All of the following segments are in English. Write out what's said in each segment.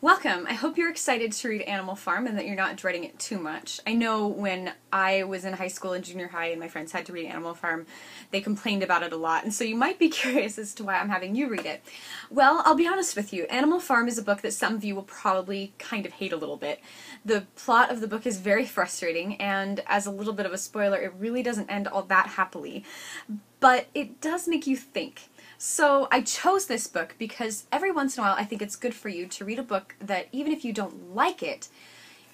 Welcome! I hope you're excited to read Animal Farm and that you're not dreading it too much. I know when I was in high school and junior high and my friends had to read Animal Farm, they complained about it a lot, and so you might be curious as to why I'm having you read it. Well, I'll be honest with you. Animal Farm is a book that some of you will probably kind of hate a little bit. The plot of the book is very frustrating, and as a little bit of a spoiler, it really doesn't end all that happily. But it does make you think. So I chose this book because every once in a while I think it's good for you to read a book that even if you don't like it,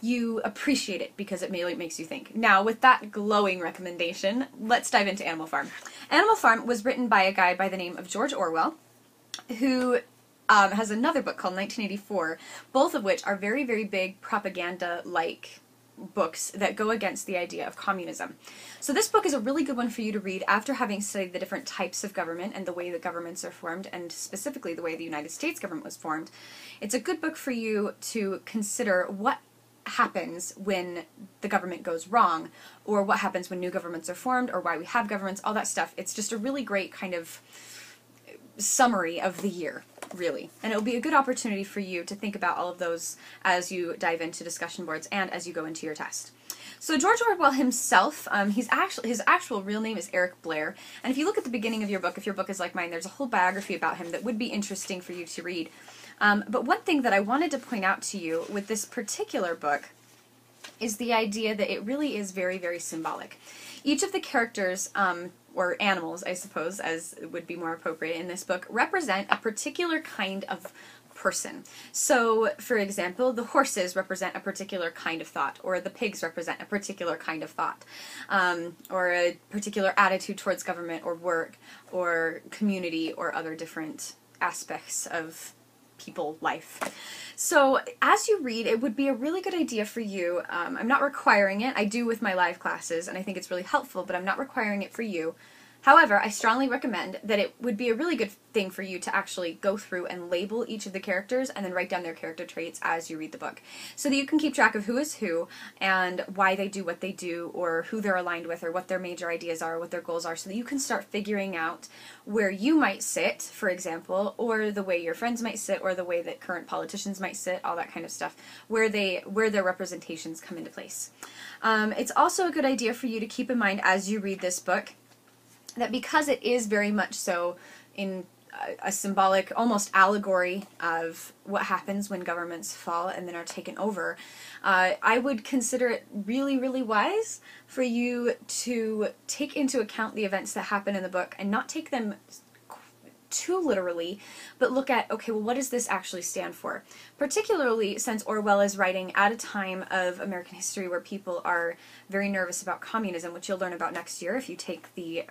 you appreciate it because it makes you think. Now, with that glowing recommendation, let's dive into Animal Farm. Animal Farm was written by a guy by the name of George Orwell, who has another book called 1984, both of which are very, very big propaganda-like books that go against the idea of communism. So this book is a really good one for you to read after having studied the different types of government and the way that governments are formed, and specifically the way the United States government was formed. It's a good book for you to consider what happens when the government goes wrong, or what happens when new governments are formed, or why we have governments, all that stuff. It's just a really great kind of summary of the year, really. And it'll be a good opportunity for you to think about all of those as you dive into discussion boards and as you go into your test. So George Orwell himself, his actual real name is Eric Blair, and if you look at the beginning of your book, if your book is like mine, there's a whole biography about him that would be interesting for you to read. But one thing that I wanted to point out to you with this particular book is the idea that it really is very, very symbolic. Each of the characters, or animals, I suppose, as would be more appropriate in this book, represent a particular kind of person. So, for example, the horses represent a particular kind of thought, or the pigs represent a particular kind of thought, or a particular attitude towards government or work or community or other different aspects of people life. So as you read, it would be a really good idea for you, I'm not requiring it, I do with my live classes and I think it's really helpful, but I'm not requiring it for you. However, I strongly recommend that it would be a really good thing for you to actually go through and label each of the characters and then write down their character traits as you read the book, so that you can keep track of who is who and why they do what they do, or who they're aligned with, or what their major ideas are, what their goals are, so that you can start figuring out where you might sit, for example, or the way your friends might sit, or the way that current politicians might sit, all that kind of stuff, where their representations come into place. It's also a good idea for you to keep in mind as you read this book that because it is very much so in a symbolic, almost allegory of what happens when governments fall and then are taken over, I would consider it really, really wise for you to take into account the events that happen in the book and not take them too literally, but look at, okay, well, what does this actually stand for? Particularly since Orwell is writing at a time of American history where people are very nervous about communism, which you'll learn about next year if you take the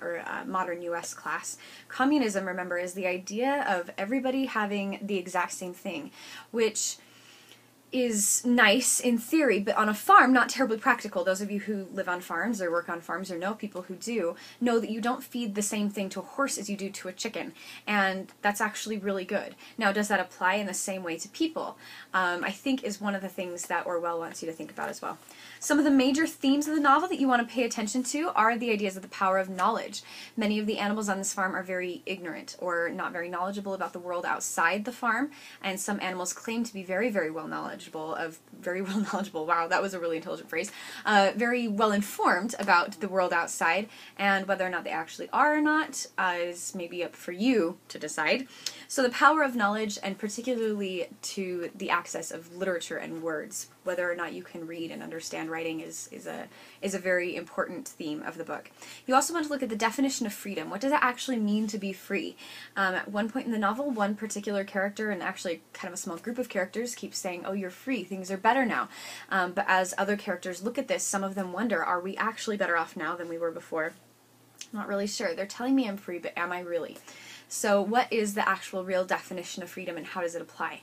Modern U.S. class. Communism, remember, is the idea of everybody having the exact same thing, which is nice in theory, but on a farm, not terribly practical. Those of you who live on farms or work on farms or know people who do, know that you don't feed the same thing to a horse as you do to a chicken, and that's actually really good. Now, does that apply in the same way to people? I think is one of the things that Orwell wants you to think about as well. Some of the major themes of the novel that you want to pay attention to are the ideas of the power of knowledge. Many of the animals on this farm are very ignorant or not very knowledgeable about the world outside the farm, and some animals claim to be very, very well knowledgeable, wow, that was a really intelligent phrase, very well informed about the world outside, and whether or not they actually are or not is maybe up for you to decide. So the power of knowledge, and particularly to the access of literature and words, whether or not you can read and understand writing is a very important theme of the book. You also want to look at the definition of freedom. What does it actually mean to be free? At one point in the novel, one particular character, and actually kind of a small group of characters, keeps saying, oh, you're free, things are better now. But as other characters look at this, some of them wonder, are we actually better off now than we were before? Not really sure. They're telling me I'm free, but am I really? So what is the actual real definition of freedom and how does it apply?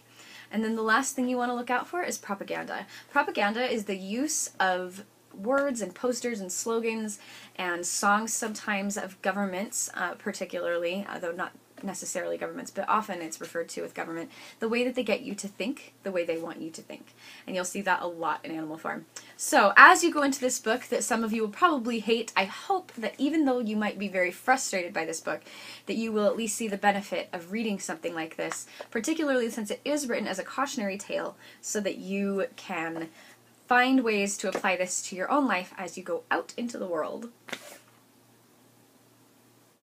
And then the last thing you want to look out for is propaganda. Propaganda is the use of words and posters and slogans and songs sometimes of governments, particularly, though not necessarily governments, but often it's referred to with government, the way that they get you to think the way they want you to think. And you'll see that a lot in Animal Farm. So as you go into this book that some of you will probably hate, I hope that even though you might be very frustrated by this book, that you will at least see the benefit of reading something like this, particularly since it is written as a cautionary tale, so that you can find ways to apply this to your own life as you go out into the world.